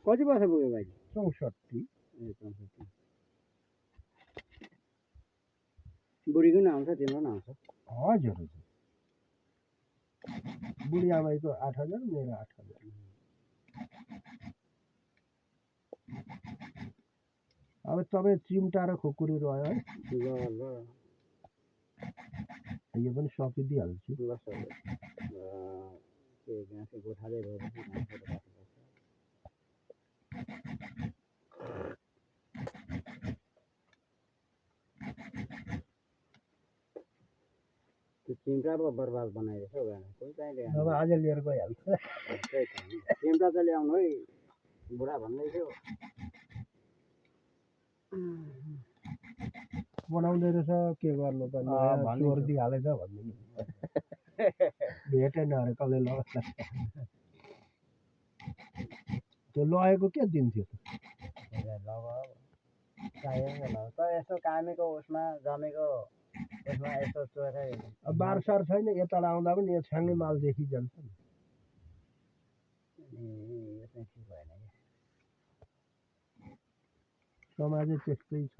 कति वर्ष पुग्यो भाइ? 64। बुढीको नि आउँछ, तिम्रो नि आउँछ? हजुर हजुर। बुढी आमाईको 8000, मेरो 8000। अब तपाईँ चिम्टा र खुकुरी रह्यो है, ल ल यो पनि सकिदिइहाल्छु। ल सर त्यो गाँसे गोठाले भएपछि घाँसहरू काट्नुपर्छ। त्यो चिम्टा पो बर्बाद बनाइरहेछ हौ गाना। कोही चाहिँले अब आज लिएर गइहाल्छ। चिम्टा त ल्याउनु है बुढा भन्दै थियो। बनाउँदै रहेछ, के गर्नु त, चोर दिइहालेछ भनिदिनु। भेटेन अरे कसले लगाउँछ। त्यो लगेको के दिन्थ्यो त? त यसो कामेको उसमा जमेको उसमा यसो चोरै बारसार छैन, यता आउँदा पनि यो छ्याङ्गे माल देखिजान्छ नि। यसमा ठिक भएन क्या। समाजै त्यस्तै छ।